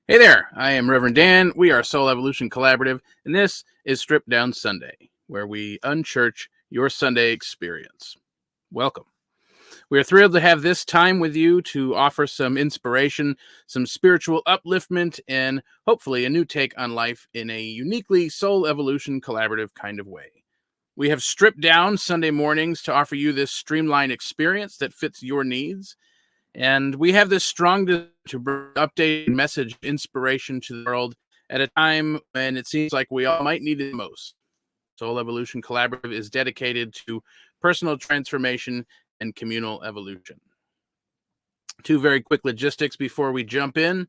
Hey there, I am Reverend Dan. We are Soul Evolution Collaborative, and this is Stripped Down Sunday, where we unchurch your Sunday experience. Welcome. We are thrilled to have this time with you to offer some inspiration, some spiritual upliftment, and hopefully a new take on life in a uniquely Soul Evolution Collaborative kind of way. We have stripped down Sunday mornings to offer you this streamlined experience that fits your needs. And we have this strong desire to bring updated message inspiration to the world at a time when it seems like we all might need it most. Soul Evolution Collaborative is dedicated to personal transformation and communal evolution. Two very quick logistics before we jump in.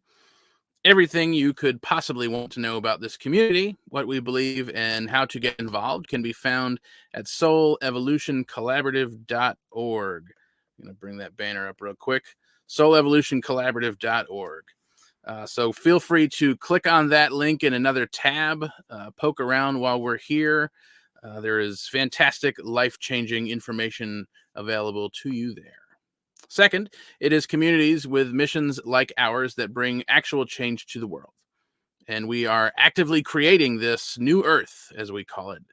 Everything you could possibly want to know about this community, what we believe, and how to get involved can be found at soulevolutioncollaborative.org. I'm going to bring that banner up real quick. soulevolutioncollaborative.org. So feel free to click on that link in another tab, poke around while we're here. There is fantastic, life-changing information available to you there. Second, it is communities with missions like ours that bring actual change to the world. And we are actively creating this new earth, as we call it,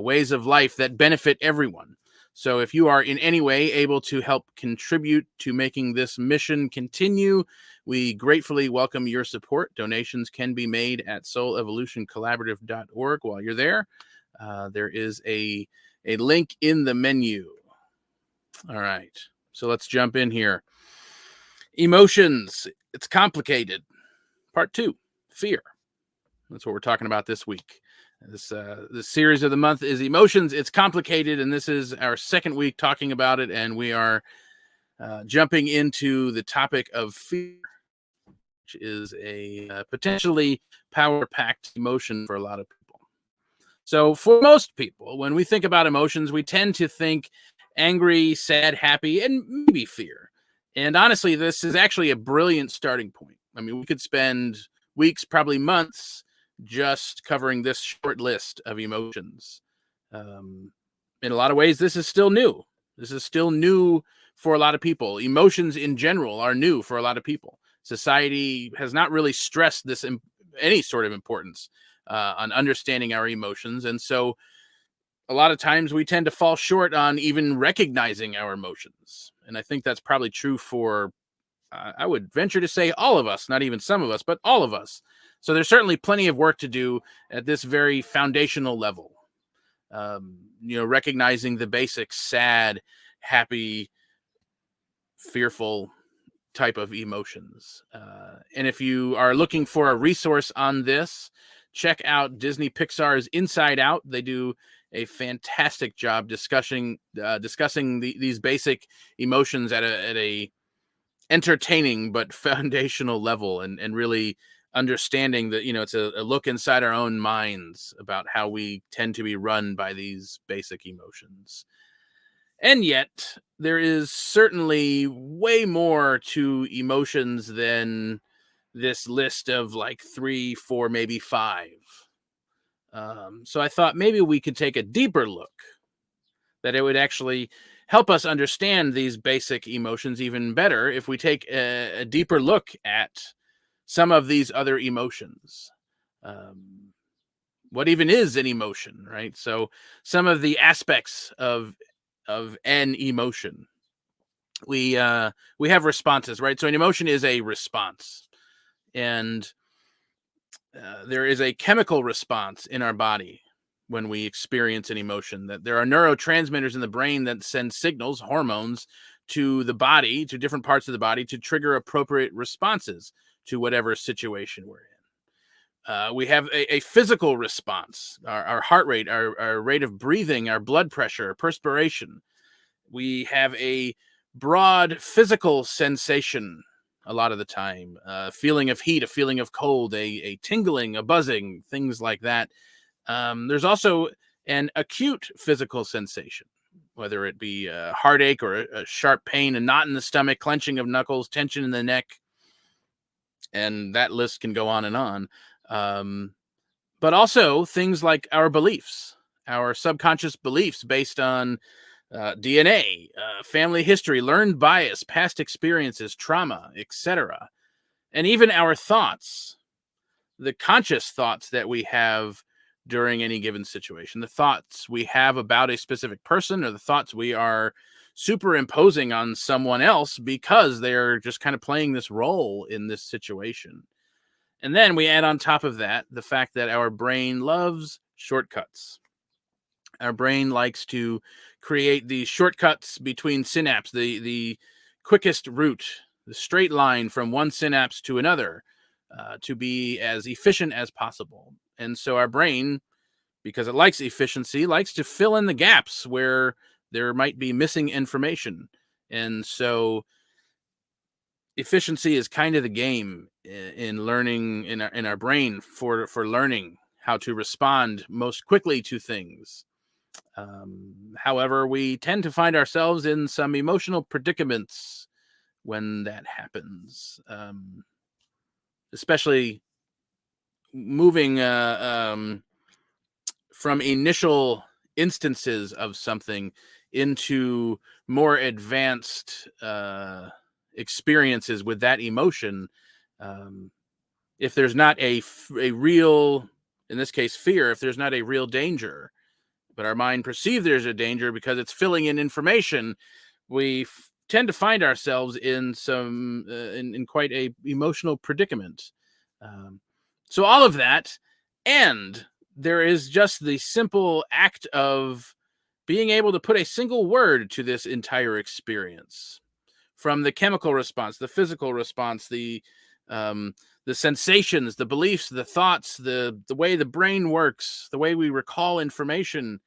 ways of life that benefit everyone. So if you are in any way able to help contribute to making this mission continue, we gratefully welcome your support. Donations can be made at soulevolutioncollaborative.org. While you're there, there is a link in the menu. All right. So let's jump in here. Emotions. It's complicated. Part 2, fear. That's what we're talking about this week. This series of the month is emotions. It's complicated, and this is our second week talking about it, and we are jumping into the topic of fear, which is a potentially power-packed emotion for a lot of people. So for most people, when we think about emotions, we tend to think angry, sad, happy, and maybe fear. And honestly, this is actually a brilliant starting point. I mean, we could spend weeks, probably months, just covering this short list of emotions. In a lot of ways, this is still new. This is still new for a lot of people. Emotions in general are new for a lot of people. Society has not really stressed this any sort of importance on understanding our emotions. And so a lot of times we tend to fall short on even recognizing our emotions. And I think that's probably true for, I would venture to say, all of us, not even some of us, but all of us. So there's certainly plenty of work to do at this very foundational level. Recognizing the basic sad, happy, fearful type of emotions. And if you are looking for a resource on this, check out Disney Pixar's Inside Out. They do a fantastic job discussing these basic emotions at a entertaining but foundational level, and really understanding that it's a look inside our own minds about how we tend to be run by these basic emotions. And yet there is certainly way more to emotions than this list of like 3, 4, maybe 5. So I thought maybe we could take a deeper look, that it would actually help us understand these basic emotions even better if we take a deeper look at some of these other emotions. What even is an emotion, right? So some of the aspects of an emotion. We have responses, right? So an emotion is a response. And there is a chemical response in our body when we experience an emotion, that there are neurotransmitters in the brain that send signals, hormones, to the body, to different parts of the body, to trigger appropriate responses to whatever situation we're in. We have a physical response, our heart rate, our rate of breathing, our blood pressure, perspiration. We have a broad physical sensation a lot of the time, a feeling of heat, a feeling of cold, a tingling, a buzzing, things like that. There's also an acute physical sensation, whether it be a heartache or a sharp pain, a knot in the stomach, clenching of knuckles, tension in the neck, and that list can go on and on. But also things like our beliefs, our subconscious beliefs based on DNA, family history, learned bias, past experiences, trauma, etc. And even our thoughts, the conscious thoughts that we have during any given situation, the thoughts we have about a specific person, or the thoughts we are superimposing on someone else because they're just kind of playing this role in this situation. And then we add on top of that the fact that our brain loves shortcuts. Our brain likes to create these shortcuts between synapses, the quickest route, the straight line from one synapse to another, to be as efficient as possible. And so our brain, because it likes efficiency, likes to fill in the gaps where there might be missing information. And so efficiency is kind of the game in learning, in our brain, for learning how to respond most quickly to things. However, we tend to find ourselves in some emotional predicaments when that happens, especially moving from initial instances of something into more advanced experiences with that emotion. If there's not a real, in this case, fear, if there's not a real danger, but our mind perceives there's a danger because it's filling in information, we tend to find ourselves in some in quite a emotional predicament. So all of that, and there is just the simple act of being able to put a single word to this entire experience, from the chemical response, the physical response, the sensations, the beliefs, the thoughts, the way the brain works, the way we recall information,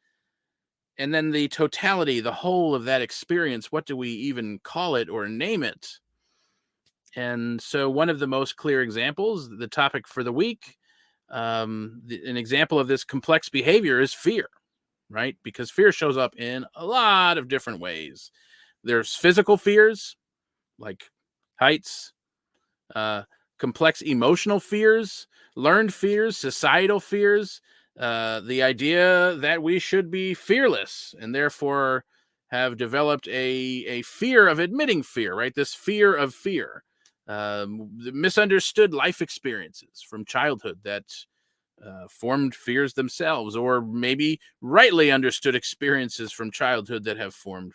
and then the totality, the whole of that experience. What do we even call it or name it? And so one of the most clear examples, the topic for the week, an example of this complex behavior is fear, right? Because fear shows up in a lot of different ways. There's physical fears, like heights, complex emotional fears, learned fears, societal fears, the idea that we should be fearless and therefore have developed a fear of admitting fear, right? This fear of fear, misunderstood life experiences from childhood that formed fears themselves, or maybe rightly understood experiences from childhood that have formed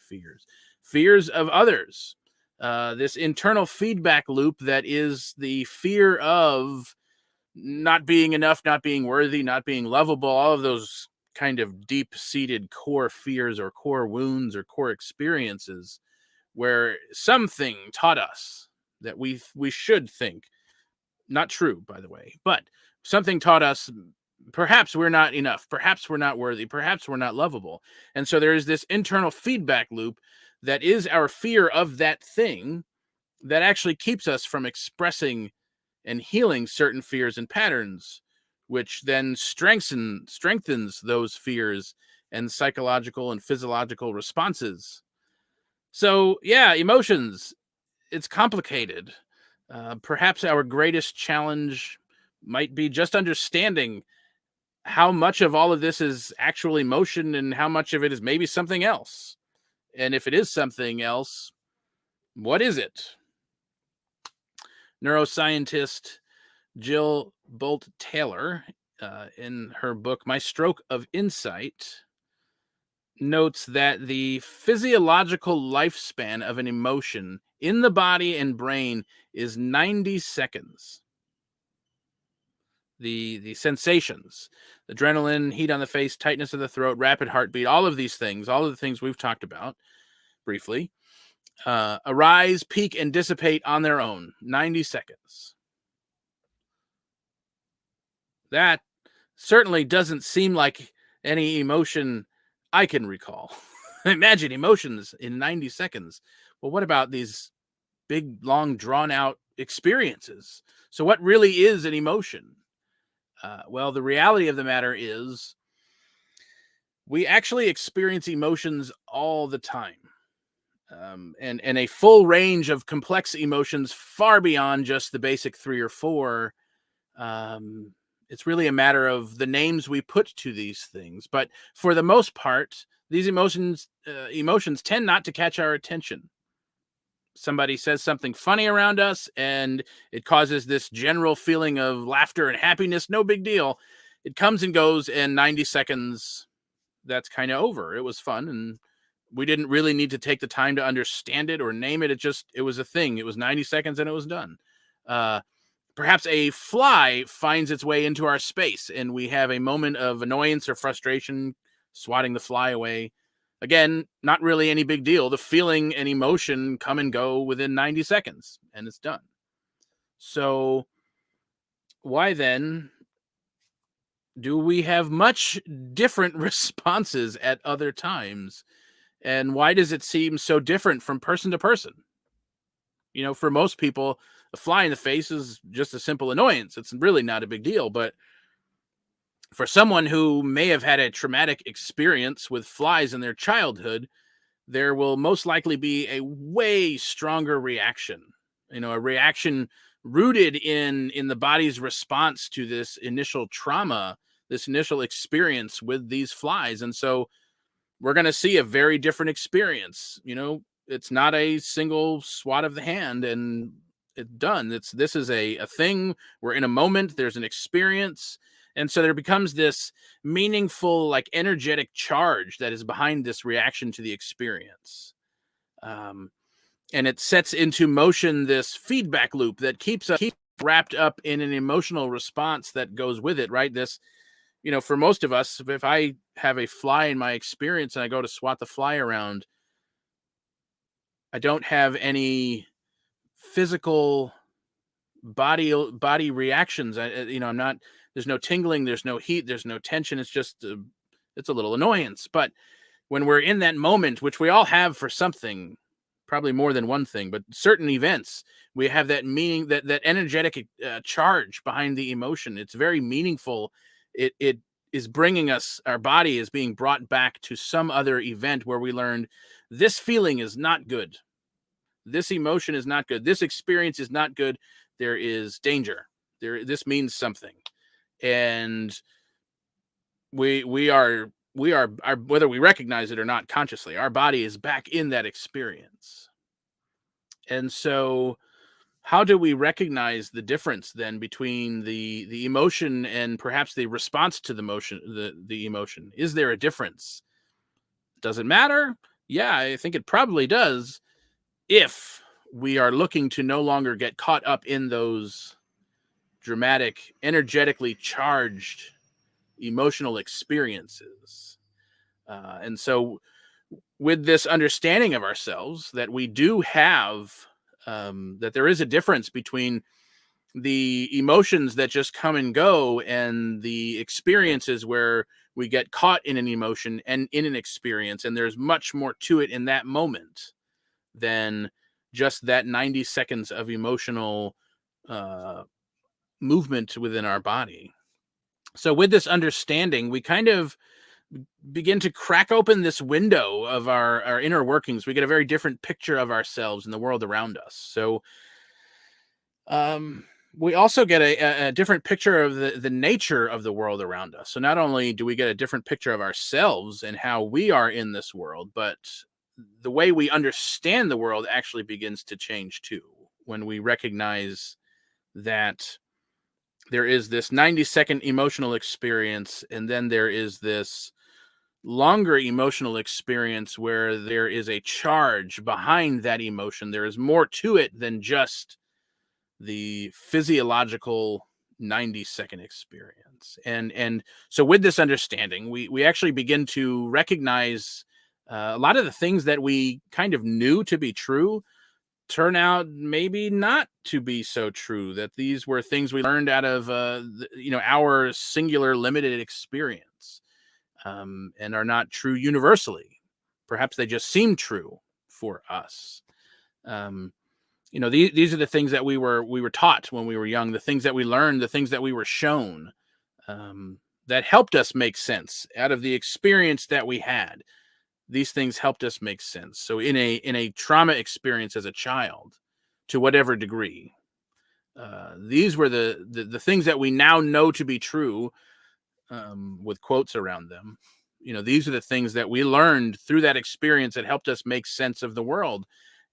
fears of others. This internal feedback loop that is the fear of not being enough, not being worthy, not being lovable, all of those kind of deep-seated core fears or core wounds or core experiences where something taught us that we should think, not true, by the way, but something taught us perhaps we're not enough, perhaps we're not worthy, perhaps we're not lovable. And so there is this internal feedback loop that is our fear of that thing that actually keeps us from expressing and healing certain fears and patterns, which then strengthens those fears and psychological and physiological responses. So yeah, emotions, it's complicated. Perhaps our greatest challenge might be just understanding how much of all of this is actual emotion and how much of it is maybe something else. And if it is something else, what is it? Neuroscientist Jill Bolt Taylor, in her book, My Stroke of Insight, notes that the physiological lifespan of an emotion in the body and brain is 90 seconds. The sensations, adrenaline, heat on the face, tightness of the throat, rapid heartbeat, all of these things, all of the things we've talked about briefly, arise, peak, and dissipate on their own, 90 seconds. That certainly doesn't seem like any emotion I can recall. Imagine emotions in 90 seconds. Well, what about these big, long, drawn-out experiences? So what really is an emotion? Well, the reality of the matter is we actually experience emotions all the time. And a full range of complex emotions far beyond just the basic 3 or 4. It's really a matter of the names we put to these things. But for the most part, these emotions tend not to catch our attention. somebody says something funny around us and it causes this general feeling of laughter and happiness. No big deal. It comes and goes, and 90 seconds, that's kind of over. It was fun, and we didn't really need to take the time to understand it or name it. It was a thing. It was 90 seconds and it was done. Perhaps a fly finds its way into our space and we have a moment of annoyance or frustration swatting the fly away. Again, not really any big deal. The feeling and emotion come and go within 90 seconds and it's done. So why then do we have much different responses at other times? And why does it seem so different from person to person? For most people, a fly in the face is just a simple annoyance. It's really not a big deal. But for someone who may have had a traumatic experience with flies in their childhood, there will most likely be a way stronger reaction. A reaction rooted in the body's response to this initial trauma, this initial experience with these flies. And so we're going to see a very different experience. It's not a single swat of the hand and it's done. This is a thing. We're in a moment. There's an experience. And so there becomes this meaningful, like energetic charge that is behind this reaction to the experience. And it sets into motion this feedback loop that keeps us wrapped up in an emotional response that goes with it, right? For most of us, if I have a fly in my experience and I go to swat the fly around, I don't have any physical body reactions. I'm not, there's no tingling, there's no heat, there's no tension. It's just, it's a little annoyance. But when we're in that moment, which we all have for something, probably more than one thing, but certain events, we have that meaning, that energetic charge behind the emotion. It's very meaningful. It is bringing us, our body is being brought back to some other event where we learned this feeling is not good. This emotion is not good. This experience is not good. There is danger. This means something. And we are whether we recognize it or not consciously, our body is back in that experience. And so how do we recognize the difference then between the emotion and perhaps the response to the emotion? Is there a difference? Does it matter? Yeah, I think it probably does, if we are looking to no longer get caught up in those dramatic, energetically charged emotional experiences. And so with this understanding of ourselves that we do have, that there is a difference between the emotions that just come and go and the experiences where we get caught in an emotion and in an experience, and there's much more to it in that moment than just that 90 seconds of emotional movement within our body. So with this understanding, we kind of begin to crack open this window of our inner workings. We get a very different picture of ourselves and the world around us. So we also get a different picture of the nature of the world around us. So not only do we get a different picture of ourselves and how we are in this world, but the way we understand the world actually begins to change too, when we recognize that there is this 90-second emotional experience, and then there is this longer emotional experience where there is a charge behind that emotion. There is more to it than just the physiological 90-second experience. And so with this understanding, we actually begin to recognize a lot of the things that we kind of knew to be true turn out maybe not to be so true, that these were things we learned out of our singular limited experience, and are not true universally. Perhaps they just seem true for us. These are the things that we were taught when we were young, the things that we learned, the things that we were shown, that helped us make sense out of the experience that we had. These things helped us make sense. So in a trauma experience as a child, to whatever degree, these were the things that we now know to be true, with quotes around them. These are the things that we learned through that experience that helped us make sense of the world.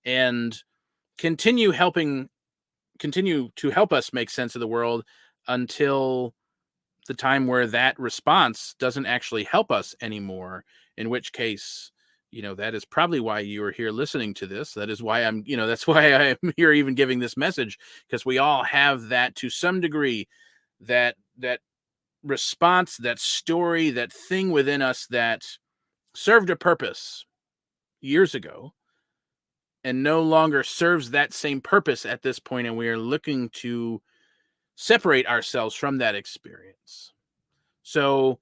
And continue to help us make sense of the world until the time where that response doesn't actually help us anymore, in which case, that is probably why you are here listening to this. That is why that's why I'm here even giving this message, because we all have that to some degree, that response, that story, that thing within us that served a purpose years ago and no longer serves that same purpose at this point, and we are looking to separate ourselves from that experience. So,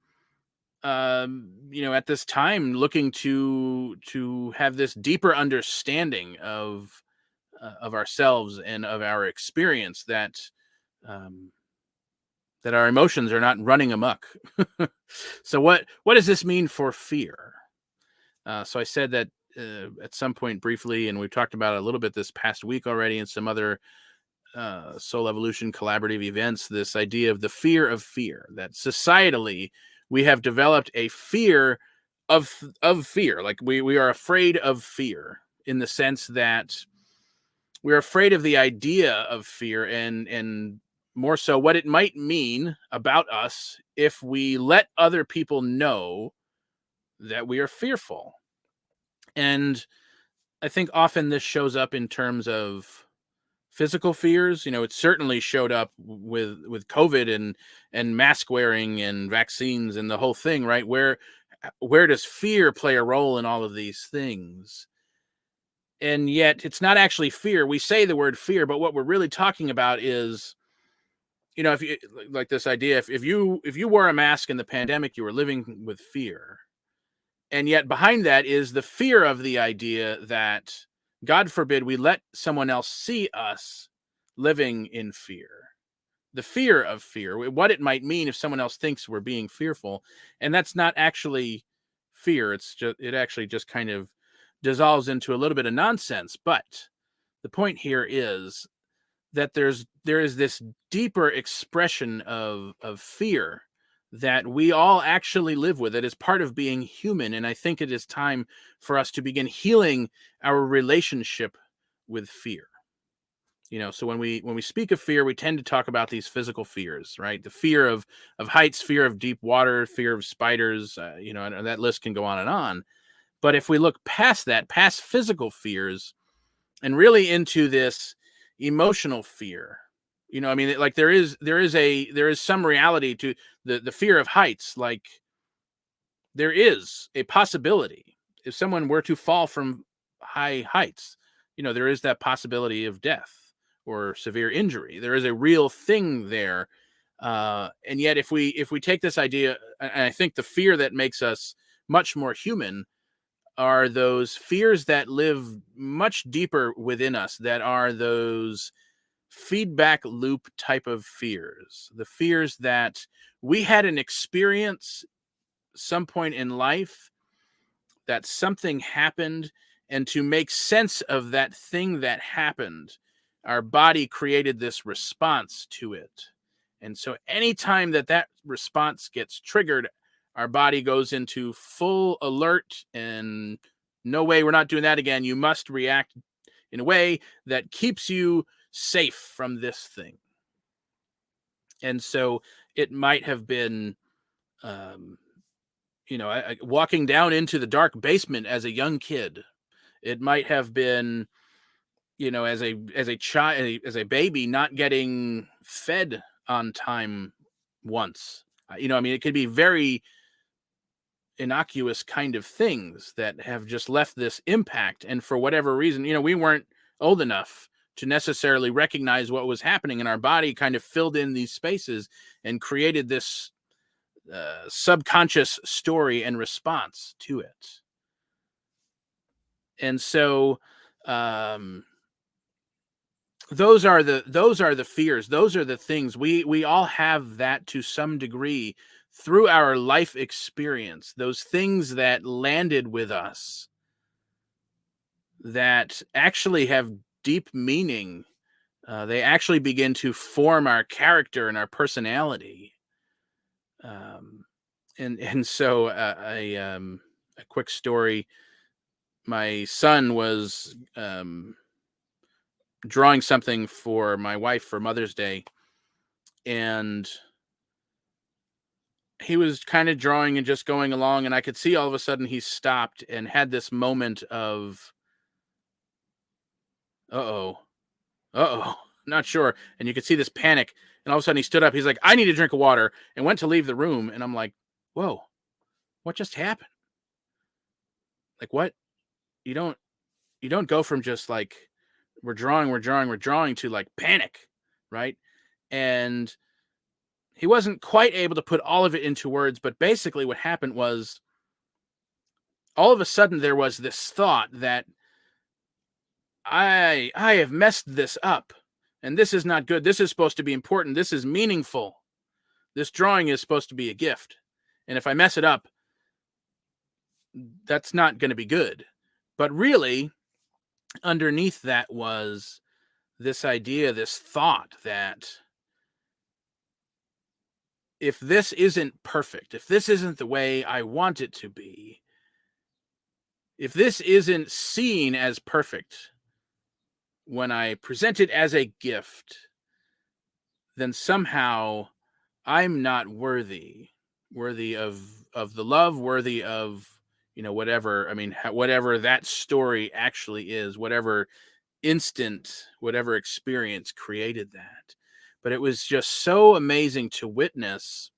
at this time, looking to have this deeper understanding of ourselves and of our experience, that that our emotions are not running amok. So, what does this mean for fear? So I said that at some point briefly, and we've talked about it a little bit this past week already in some other soul evolution collaborative events, this idea of the fear of fear, that societally we have developed a fear of fear. Like we are afraid of fear, in the sense that we're afraid of the idea of fear, and more so what it might mean about us if we let other people know that we are fearful. And I think often this shows up in terms of physical fears. It certainly showed up with COVID and mask wearing and vaccines and the whole thing, right? Where does fear play a role in all of these things? And yet it's not actually fear. We say the word fear, but what we're really talking about is, if you like this idea, if you wore a mask in the pandemic, you were living with fear. And yet behind that is the fear of the idea that, God forbid, we let someone else see us living in fear. The fear of fear, what it might mean if someone else thinks we're being fearful. And that's not actually fear. It actually just kind of dissolves into a little bit of nonsense. But the point here is that there is this deeper expression of fear that we all actually live with. It is part of being human. And I think it is time for us to begin healing our relationship with fear. So when we speak of fear, we tend to talk about these physical fears, right? The fear of heights, fear of deep water, fear of spiders, and that list can go on and on. But if we look past that, past physical fears, and really into this emotional fear, like there is some reality to the fear of heights. Like, there is a possibility, if someone were to fall from high heights, there is that possibility of death or severe injury. There is a real thing there. And yet if we take this idea, and I think the fear that makes us much more human are those fears that live much deeper within us, that are those feedback loop type of fears, the fears that we had an experience some point in life, that something happened, and to make sense of that thing that happened, our body created this response to it. And so anytime that response gets triggered, our body goes into full alert, and no way, we're not doing that again. You must react in a way that keeps you safe from this thing. And so it might have been, walking down into the dark basement as a young kid. It might have been, as a child, as a baby, not getting fed on time once. It could be very innocuous kind of things that have just left this impact. And for whatever reason, we weren't old enough to necessarily recognize what was happening, and our body kind of filled in these spaces and created this subconscious story and response to it. And so those are the fears. Those are the things we all have, that to some degree through our life experience, those things that landed with us that actually have deep meaning. They actually begin to form our character and our personality. And so a quick story. My son was drawing something for my wife for Mother's Day, and he was kind of drawing and just going along, and I could see all of a sudden he stopped and had this moment of, uh-oh, uh-oh, not sure. And you could see this panic, and all of a sudden he stood up. He's like, I need a drink of water, and went to leave the room. And I'm like, whoa, what just happened? Like, what? You don't you don't go from just like, we're drawing to like panic, right? And he wasn't quite able to put all of it into words, but basically what happened was, all of a sudden there was this thought that I have messed this up, and this is not good. This is supposed to be important. This is meaningful. This drawing is supposed to be a gift. And if I mess it up, that's not going to be good. But really, underneath that was this idea, this thought that if this isn't perfect, if this isn't the way I want it to be, if this isn't seen as perfect when I present it as a gift, then somehow I'm not worthy of the love, worthy of, whatever. I mean, whatever that story actually is, whatever instant, whatever experience created that. But it was just so amazing to witness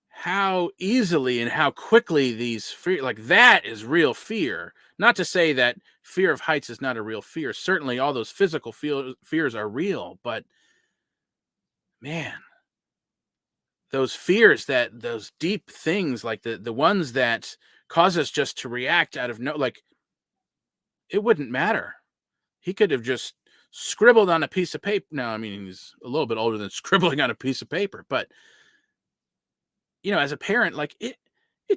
how easily and how quickly these fear, like, that is real fear. Not to say that fear of heights is not a real fear. Certainly all those physical fears are real, but man, those fears, that those deep things, like the ones that cause us just to react out of like, it wouldn't matter. He could have just scribbled on a piece of paper. No, I mean, he's a little bit older than scribbling on a piece of paper, but as a parent, like, it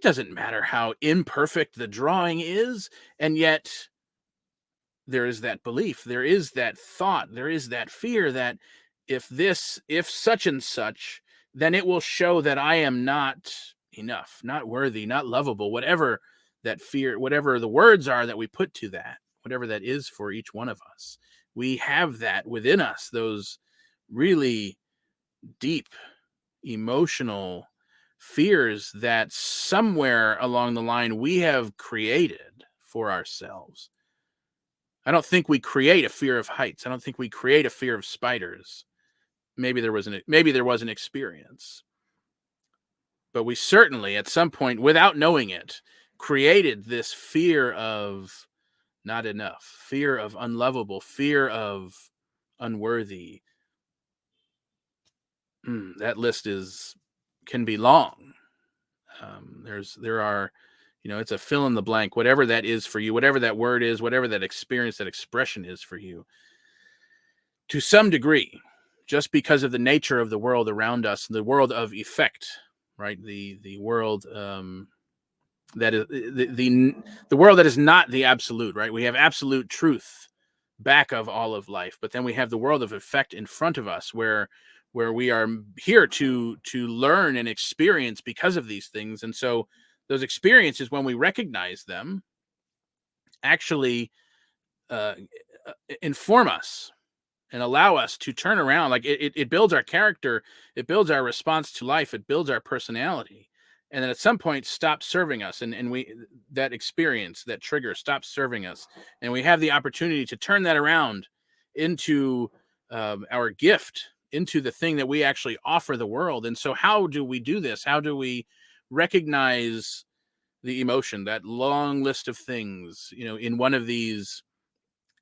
doesn't matter how imperfect the drawing is, and yet there is that belief, there is that thought, there is that fear that if such and such, then it will show that I am not enough, not worthy, not lovable, whatever that fear, whatever the words are that we put to that, whatever that is for each one of us. We have that within us, those really deep emotional fears that somewhere along the line we have created for ourselves. I don't think we create a fear of heights. I don't think we create a fear of spiders. Maybe there was an experience, but we certainly at some point, without knowing it, created this fear of not enough, fear of unlovable, fear of unworthy. That list can be long. There are, it's a fill in the blank, whatever that is for you, whatever that word is, whatever that experience, that expression is for you, to some degree, just because of the nature of the world around us, the world of effect, right? The world that is the world that is not the absolute, right? We have absolute truth back of all of life, but then we have the world of effect in front of us, where we are here to learn and experience because of these things. And so those experiences, when we recognize them, actually inform us and allow us to turn around. Like, it builds our character, it builds our response to life, it builds our personality. And then at some point stops serving us, and we, that experience, that trigger, stops serving us, and we have the opportunity to turn that around into our gift, into the thing that we actually offer the world. And so how do we do this? How do we recognize the emotion, that long list of things, in one of these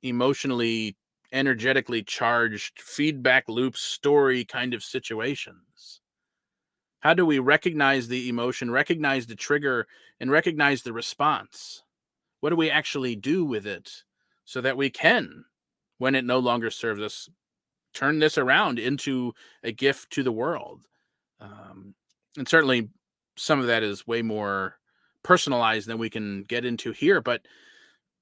emotionally, energetically charged feedback loop story kind of situations? How do we recognize the emotion, recognize the trigger, and recognize the response? What do we actually do with it so that we can, when it no longer serves us, turn this around into a gift to the world? And certainly some of that is way more personalized than we can get into here. But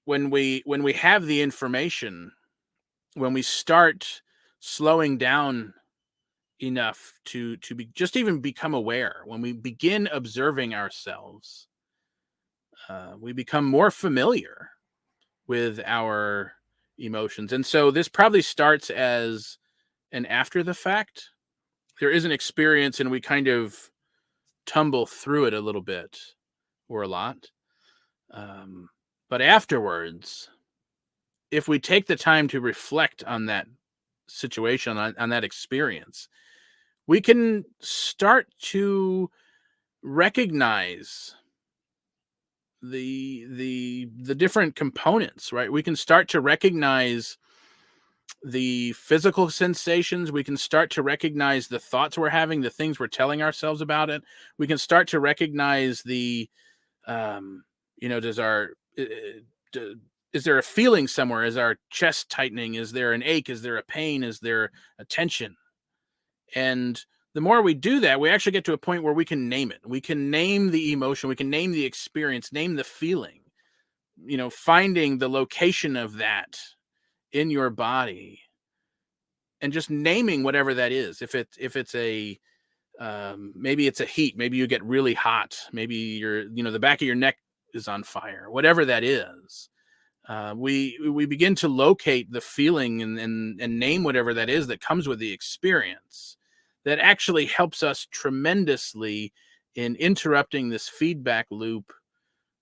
when we have the information, when we start slowing down enough to be, just even become aware, when we begin observing ourselves, we become more familiar with our emotions. And so this probably starts as an after the fact. There is an experience and we kind of tumble through it a little bit or a lot. Um, but afterwards, if we take the time to reflect on that situation, on that experience, we can start to recognize the different components, right? We can start to recognize the physical sensations. We can start to recognize the thoughts we're having, the things we're telling ourselves about it. We can start to recognize the um does our d- is there a feeling somewhere? Is our chest tightening? Is there an ache? Is there a pain? Is there a tension? And the more we do that, we actually get to a point where we can name it. We can name the emotion, we can name the experience, name the feeling. Finding the location of that in your body and just naming whatever that is. If it's a maybe it's a heat, maybe you get really hot, maybe the back of your neck is on fire, whatever that is. We begin to locate the feeling and name whatever that is that comes with the experience. That actually helps us tremendously in interrupting this feedback loop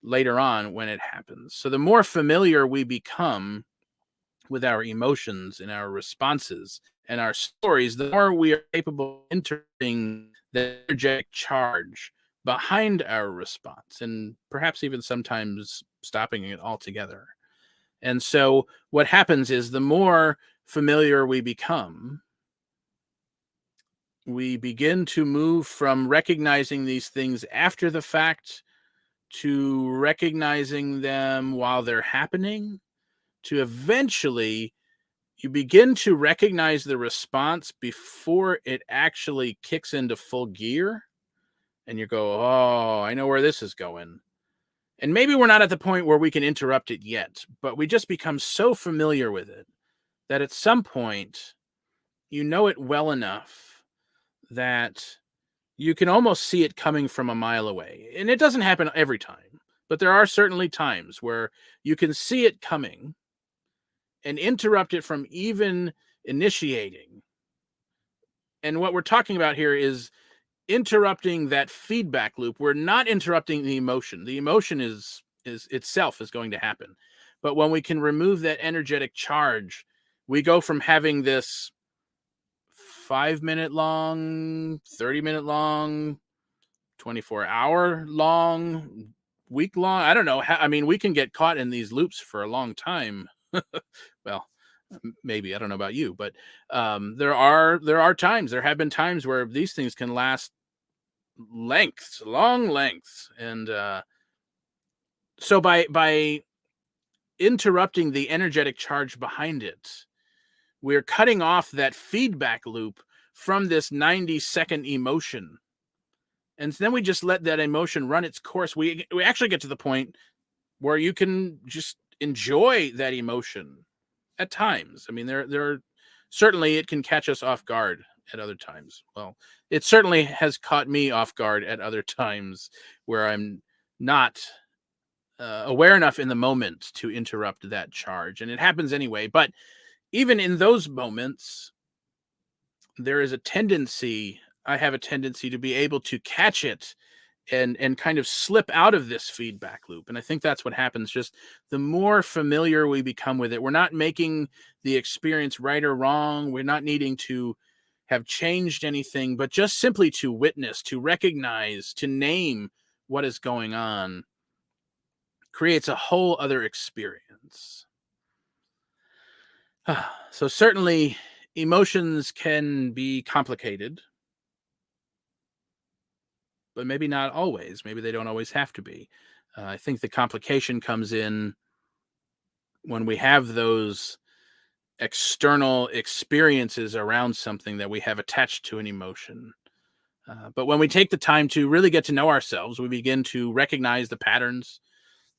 later on when it happens. So the more familiar we become with our emotions and our responses and our stories, the more we are capable of entering the energetic charge behind our response and perhaps even sometimes stopping it altogether. And so what happens is the more familiar we become, we begin to move from recognizing these things after the fact to recognizing them while they're happening, to eventually you begin to recognize the response before it actually kicks into full gear. And you go, oh, I know where this is going. And maybe we're not at the point where we can interrupt it yet, but we just become so familiar with it that at some point, you know it well enough that you can almost see it coming from a mile away. And it doesn't happen every time, but there are certainly times where you can see it coming and interrupt it from even initiating. And what we're talking about here is interrupting that feedback loop. We're not interrupting the emotion. The emotion is itself is going to happen. But when we can remove that energetic charge, we go from having this 5-minute long, 30-minute long, 24-hour long, week long. I don't know. I mean, we can get caught in these loops for a long time. Well, maybe I don't know about you, but there are times. There have been times where these things can last long lengths, and so by interrupting the energetic charge behind it, we're cutting off that feedback loop from this 90-second emotion. And then we just let that emotion run its course. We actually get to the point where you can just enjoy that emotion at times. I mean, there are certainly it can catch us off guard at other times. Well, it certainly has caught me off guard at other times where I'm not aware enough in the moment to interrupt that charge. And it happens anyway. But even in those moments, there is a tendency, I have a tendency to be able to catch it and kind of slip out of this feedback loop. And I think that's what happens. Just the more familiar we become with it, we're not making the experience right or wrong. We're not needing to have changed anything, but just simply to witness, to recognize, to name what is going on creates a whole other experience. So certainly emotions can be complicated, but maybe not always. Maybe they don't always have to be. I think the complication comes in when we have those external experiences around something that we have attached to an emotion. But when we take the time to really get to know ourselves, we begin to recognize the patterns,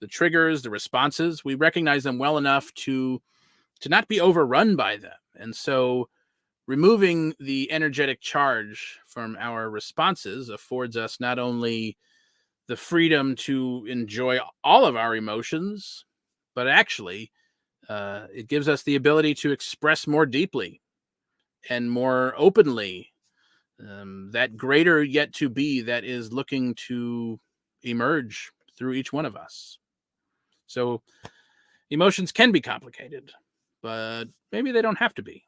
the triggers, the responses. We recognize them well enough to not be overrun by them. And so removing the energetic charge from our responses affords us not only the freedom to enjoy all of our emotions, but actually It gives us the ability to express more deeply and more openly that greater yet to be that is looking to emerge through each one of us. So emotions can be complicated, but maybe they don't have to be.